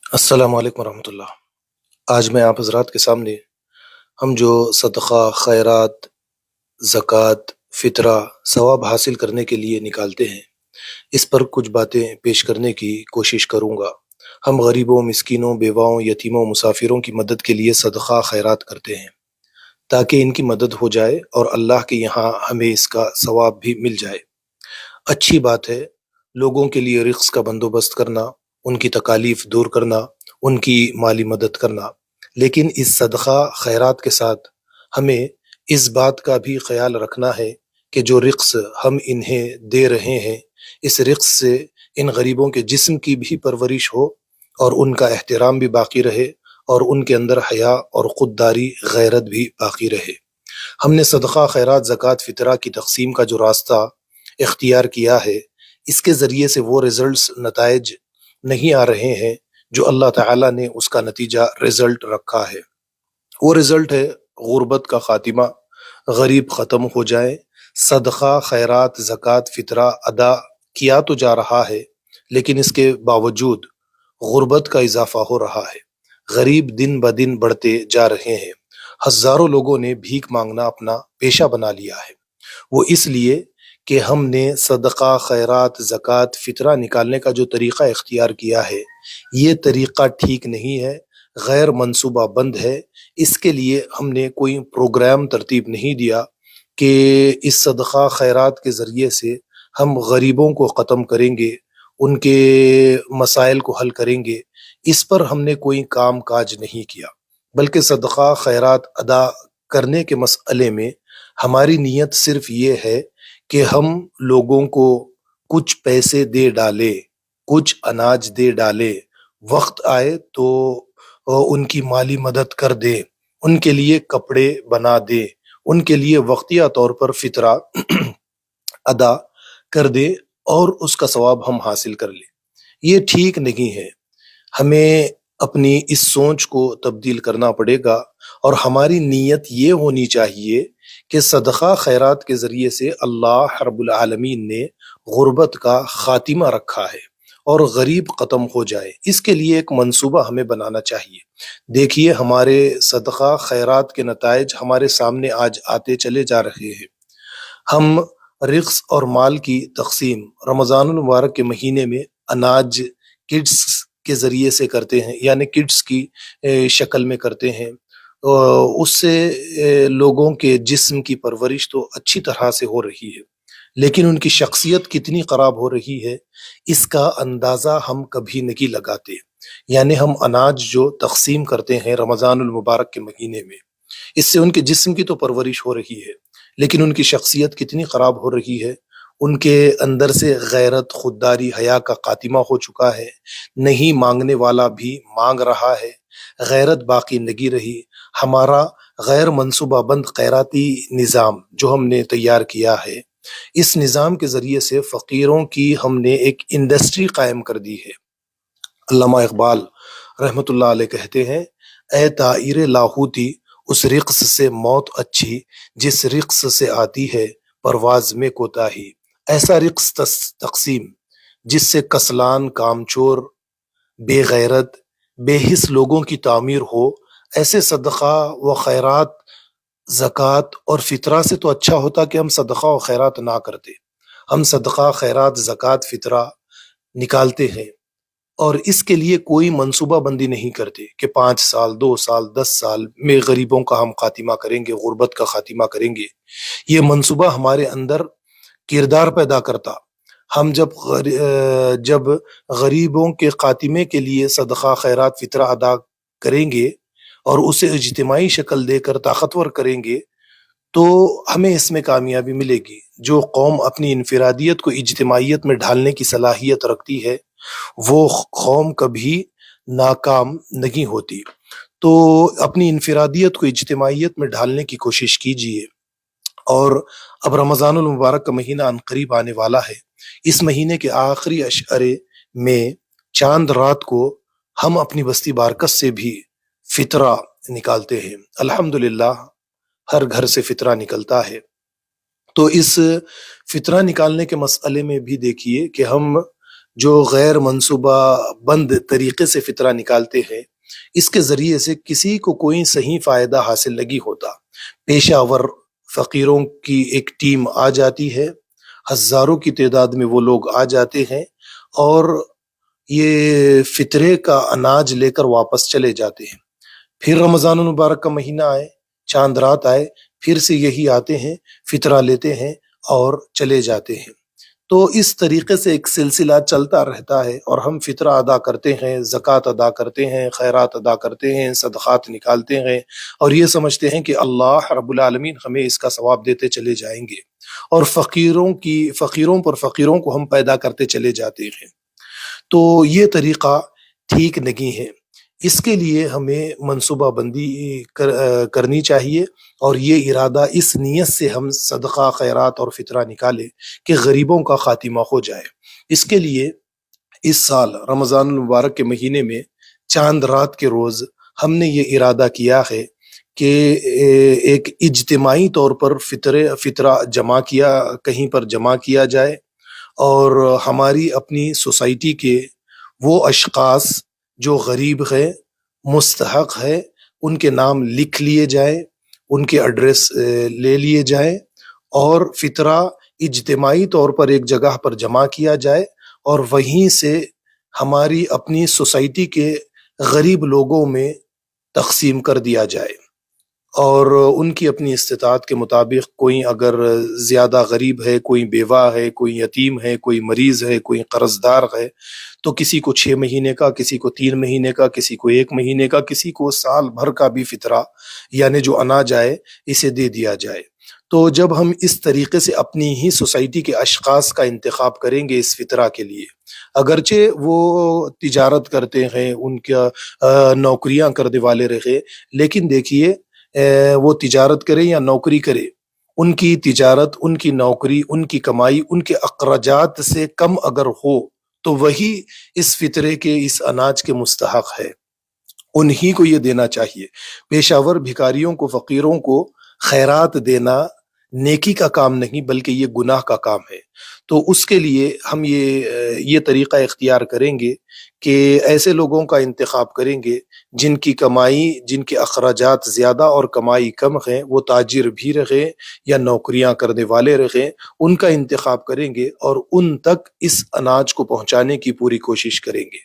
السلام علیکم ورحمۃ اللہ۔ آج میں آپ حضرات کے سامنے ہم جو صدقہ، خیرات، زکوٰۃ، فطرہ، ثواب حاصل کرنے کے لیے نکالتے ہیں، اس پر کچھ باتیں پیش کرنے کی کوشش کروں گا۔ ہم غریبوں، مسکینوں، بیواؤں، یتیموں، مسافروں کی مدد کے لیے صدقہ خیرات کرتے ہیں تاکہ ان کی مدد ہو جائے اور اللہ کے یہاں ہمیں اس کا ثواب بھی مل جائے۔ اچھی بات ہے لوگوں کے لیے رزق کا بندوبست کرنا، ان کی تکالیف دور کرنا، ان کی مالی مدد کرنا، لیکن اس صدقہ خیرات کے ساتھ ہمیں اس بات کا بھی خیال رکھنا ہے کہ جو رزق ہم انہیں دے رہے ہیں، اس رزق سے ان غریبوں کے جسم کی بھی پرورش ہو اور ان کا احترام بھی باقی رہے اور ان کے اندر حیا اور خودداری، غیرت بھی باقی رہے۔ ہم نے صدقہ، خیرات، زکوٰۃ، فطرہ کی تقسیم کا جو راستہ اختیار کیا ہے، اس کے ذریعے سے وہ رزلٹس، نتائج نہیں آ رہے ہیں جو اللہ تعالیٰ نے اس کا نتیجہ رزلٹ رکھا ہے۔ وہ رزلٹ ہے غربت کا خاتمہ، غریب ختم ہو جائیں۔ صدقہ، خیرات، زکوٰۃ، فطرہ ادا کیا تو جا رہا ہے، لیکن اس کے باوجود غربت کا اضافہ ہو رہا ہے، غریب دن بدن بڑھتے جا رہے ہیں۔ ہزاروں لوگوں نے بھیک مانگنا اپنا پیشہ بنا لیا ہے، وہ اس لیے کہ ہم نے صدقہ، خیرات، زکوٰۃ، فطرہ نکالنے کا جو طریقہ اختیار کیا ہے، یہ طریقہ ٹھیک نہیں ہے، غیر منصوبہ بند ہے۔ اس کے لیے ہم نے کوئی پروگرام ترتیب نہیں دیا کہ اس صدقہ خیرات کے ذریعے سے ہم غریبوں کو ختم کریں گے، ان کے مسائل کو حل کریں گے۔ اس پر ہم نے کوئی کام کاج نہیں کیا، بلکہ صدقہ خیرات ادا کرنے کے مسئلے میں ہماری نیت صرف یہ ہے کہ ہم لوگوں کو کچھ پیسے دے ڈالے، کچھ اناج دے ڈالے، وقت آئے تو ان کی مالی مدد کر دے، ان کے لیے کپڑے بنا دے، ان کے لیے وقتیہ طور پر فطرہ ادا کر دے اور اس کا ثواب ہم حاصل کر لیں۔ یہ ٹھیک نہیں ہے، ہمیں اپنی اس سوچ کو تبدیل کرنا پڑے گا اور ہماری نیت یہ ہونی چاہیے کہ صدقہ خیرات کے ذریعے سے اللہ رب العالمین نے غربت کا خاتمہ رکھا ہے اور غریب ختم ہو جائے۔ اس کے لیے ایک منصوبہ ہمیں بنانا چاہیے۔ دیکھیے ہمارے صدقہ خیرات کے نتائج ہمارے سامنے آج آتے چلے جا رہے ہیں۔ ہم رزق اور مال کی تقسیم رمضان المبارک کے مہینے میں اناج کڈس کے ذریعے سے کرتے ہیں، یعنی کڈس کی شکل میں کرتے ہیں۔ اس سے لوگوں کے جسم کی پرورش تو اچھی طرح سے ہو رہی ہے، لیکن ان کی شخصیت کتنی خراب ہو رہی ہے اس کا اندازہ ہم کبھی نہیں لگاتے۔ یعنی ہم اناج جو تقسیم کرتے ہیں رمضان المبارک کے مہینے میں، اس سے ان کے جسم کی تو پرورش ہو رہی ہے، لیکن ان کی شخصیت کتنی خراب ہو رہی ہے۔ ان کے اندر سے غیرت، خودداری، حیا کا خاتمہ ہو چکا ہے، نہیں مانگنے والا بھی مانگ رہا ہے، غیرت باقی نہیں رہی۔ ہمارا غیر منصوبہ بند خیراتی نظام جو ہم نے تیار کیا ہے، اس نظام کے ذریعے سے فقیروں کی ہم نے ایک انڈسٹری قائم کر دی ہے۔ علامہ اقبال رحمۃ اللہ علیہ کہتے ہیں، اے طائر لاہوتی اس رقص سے موت اچھی جس رقص سے آتی ہے پرواز میں کوتاہی۔ ایسا رقص تقسیم جس سے کسلان، کامچور، بے غیرت، بے حس لوگوں کی تعمیر ہو، ایسے صدقہ و خیرات، زکوٰۃ اور فطرہ سے تو اچھا ہوتا کہ ہم صدقہ و خیرات نہ کرتے۔ ہم صدقہ، خیرات، زکوٰۃ، فطرہ نکالتے ہیں اور اس کے لیے کوئی منصوبہ بندی نہیں کرتے کہ 5 سال، 2 سال، 10 سال میں غریبوں کا ہم خاتمہ کریں گے، غربت کا خاتمہ کریں گے۔ یہ منصوبہ ہمارے اندر کردار پیدا کرتا۔ ہم جب غریبوں کے خاتمے کے لیے صدقہ، خیرات، فطرہ ادا کریں گے اور اسے اجتماعی شکل دے کر طاقتور کریں گے تو ہمیں اس میں کامیابی ملے گی۔ جو قوم اپنی انفرادیت کو اجتماعیت میں ڈھالنے کی صلاحیت رکھتی ہے، وہ قوم کبھی ناکام نہیں ہوتی۔ تو اپنی انفرادیت کو اجتماعیت میں ڈھالنے کی کوشش کیجیے۔ اور اب رمضان المبارک کا مہینہ عنقریب آنے والا ہے۔ اس مہینے کے آخری اشعرے میں چاند رات کو ہم اپنی بستی بارکس سے بھی فطرہ نکالتے ہیں۔ الحمدللہ ہر گھر سے فطرہ نکلتا ہے۔ تو اس فطرہ نکالنے کے مسئلے میں بھی دیکھیے کہ ہم جو غیر منصوبہ بند طریقے سے فطرہ نکالتے ہیں، اس کے ذریعے سے کسی کو کوئی صحیح فائدہ حاصل نہیں ہوتا۔ پیشہ ور فقیروں کی ایک ٹیم آ جاتی ہے، ہزاروں کی تعداد میں وہ لوگ آ جاتے ہیں اور یہ فطرے کا اناج لے کر واپس چلے جاتے ہیں۔ پھر رمضان المبارک کا مہینہ آئے، چاند رات آئے، پھر سے یہی آتے ہیں، فطرہ لیتے ہیں اور چلے جاتے ہیں۔ تو اس طریقے سے ایک سلسلہ چلتا رہتا ہے اور ہم فطرہ ادا کرتے ہیں، زکوٰۃ ادا کرتے ہیں، خیرات ادا کرتے ہیں، صدقات نکالتے ہیں اور یہ سمجھتے ہیں کہ اللہ رب العالمین ہمیں اس کا ثواب دیتے چلے جائیں گے، اور فقیروں پر فقیروں کو ہم پیدا کرتے چلے جاتے ہیں۔ تو یہ طریقہ ٹھیک نہیں ہے۔ اس کے لیے ہمیں منصوبہ بندی کرنی چاہیے، اور یہ ارادہ اس نیت سے ہم صدقہ خیرات اور فطرہ نکالے کہ غریبوں کا خاتمہ ہو جائے۔ اس کے لیے اس سال رمضان المبارک کے مہینے میں چاند رات کے روز ہم نے یہ ارادہ کیا ہے کہ ایک اجتماعی طور پر فطرہ کہیں پر جمع کیا جائے، اور ہماری اپنی سوسائٹی کے وہ اشخاص جو غریب ہے، مستحق ہے، ان کے نام لکھ لیے جائیں، ان کے ایڈریس لے لیے جائیں، اور فطرہ اجتماعی طور پر ایک جگہ پر جمع کیا جائے، اور وہیں سے ہماری اپنی سوسائٹی کے غریب لوگوں میں تقسیم کر دیا جائے، اور ان کی اپنی استطاعت کے مطابق کوئی اگر زیادہ غریب ہے، کوئی بیوہ ہے، کوئی یتیم ہے، کوئی مریض ہے، کوئی قرض دار ہے، تو کسی کو 6 مہینے کا، کسی کو 3 مہینے کا، کسی کو 1 مہینے کا، کسی کو سال بھر کا بھی فطرہ یعنی جو اناج آئے اسے دے دیا جائے۔ تو جب ہم اس طریقے سے اپنی ہی سوسائٹی کے اشخاص کا انتخاب کریں گے اس فطرہ کے لیے، اگرچہ وہ تجارت کرتے ہیں، ان کا نوکریاں کرنے والے رہے، لیکن دیکھیے وہ تجارت کرے یا نوکری کرے، ان کی تجارت، ان کی نوکری، ان کی کمائی، ان کے اخراجات سے کم اگر ہو تو وہی اس فطرے کے، اس اناج کے مستحق ہے، انہی کو یہ دینا چاہیے۔ پیشہ ور بھکاریوں کو، فقیروں کو خیرات دینا نیکی کا کام نہیں بلکہ یہ گناہ کا کام ہے۔ تو اس کے لیے ہم یہ طریقہ اختیار کریں گے کہ ایسے لوگوں کا انتخاب کریں گے جن کی کمائی، جن کے اخراجات زیادہ اور کمائی کم ہیں، وہ تاجر بھی رہے یا نوکریاں کرنے والے رہے، ان کا انتخاب کریں گے اور ان تک اس اناج کو پہنچانے کی پوری کوشش کریں گے۔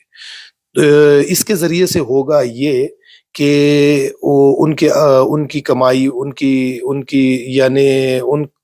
اس کے ذریعے سے ہوگا یہ کہ ان کی کمائی، ان کی یعنی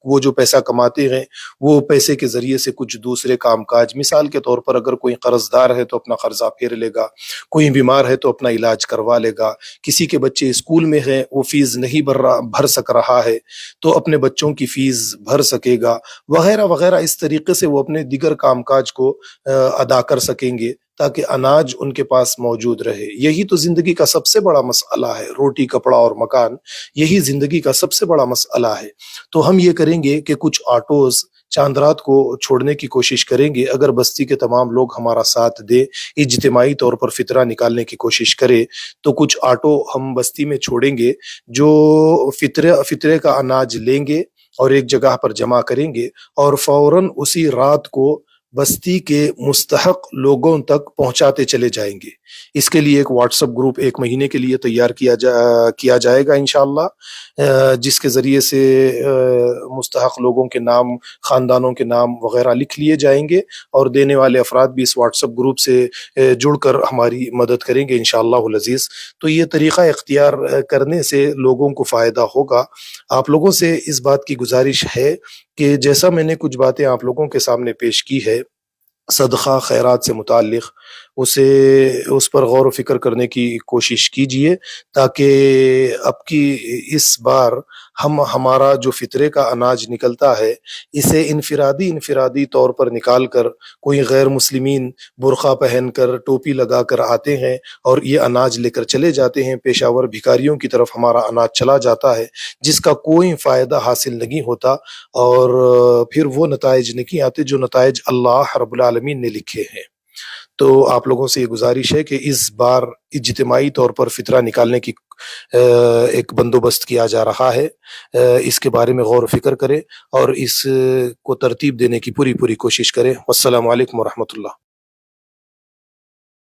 وہ جو پیسہ کماتے ہیں، وہ پیسے کے ذریعے سے کچھ دوسرے کام کاج، مثال کے طور پر اگر کوئی قرض دار ہے تو اپنا قرضہ پھیر لے گا، کوئی بیمار ہے تو اپنا علاج کروا لے گا، کسی کے بچے اسکول میں ہیں وہ فیس نہیں بھر سک رہا ہے تو اپنے بچوں کی فیس بھر سکے گا، وغیرہ وغیرہ۔ اس طریقے سے وہ اپنے دیگر کام کاج کو ادا کر سکیں گے تاکہ اناج ان کے پاس موجود رہے۔ یہی تو زندگی کا سب سے بڑا مسئلہ ہے، روٹی، کپڑا اور مکان، یہی زندگی کا سب سے بڑا مسئلہ ہے۔ تو ہم یہ کریں گے کہ کچھ آٹوز چاند رات کو چھوڑنے کی کوشش کریں گے، اگر بستی کے تمام لوگ ہمارا ساتھ دے، اجتماعی طور پر فطرہ نکالنے کی کوشش کرے، تو کچھ آٹو ہم بستی میں چھوڑیں گے جو فطرے کا اناج لیں گے اور ایک جگہ پر جمع کریں گے، اور فوراً اسی رات کو بستی کے مستحق لوگوں تک پہنچاتے چلے جائیں گے۔ اس کے لیے ایک واٹس ایپ گروپ 1 مہینے کے لیے تیار کیا جائے گا انشاءاللہ، جس کے ذریعے سے مستحق لوگوں کے نام، خاندانوں کے نام وغیرہ لکھ لیے جائیں گے، اور دینے والے افراد بھی اس واٹس ایپ گروپ سے جڑ کر ہماری مدد کریں گے انشاءاللہ العزیز۔ تو یہ طریقہ اختیار کرنے سے لوگوں کو فائدہ ہوگا۔ آپ لوگوں سے اس بات کی گزارش ہے کہ جیسا میں نے کچھ باتیں آپ لوگوں کے سامنے پیش کی ہے صدقہ خیرات سے متعلق، اس پر غور و فکر کرنے کی کوشش کیجئے، تاکہ اب کی اس بار ہمارا جو فطرے کا اناج نکلتا ہے اسے انفرادی طور پر نکال کر، کوئی غیر مسلمین برقع پہن کر، ٹوپی لگا کر آتے ہیں اور یہ اناج لے کر چلے جاتے ہیں، پیشہ ور بھکاریوں کی طرف ہمارا اناج چلا جاتا ہے جس کا کوئی فائدہ حاصل نہیں ہوتا، اور پھر وہ نتائج نہیں آتے جو نتائج اللہ رب العالمین نے لکھے ہیں۔ تو آپ لوگوں سے یہ گزارش ہے کہ اس بار اجتماعی طور پر فطرہ نکالنے کی ایک بندوبست کیا جا رہا ہے، اس کے بارے میں غور و فکر کریں اور اس کو ترتیب دینے کی پوری کوشش کریں۔ والسلام علیکم ورحمۃ اللہ۔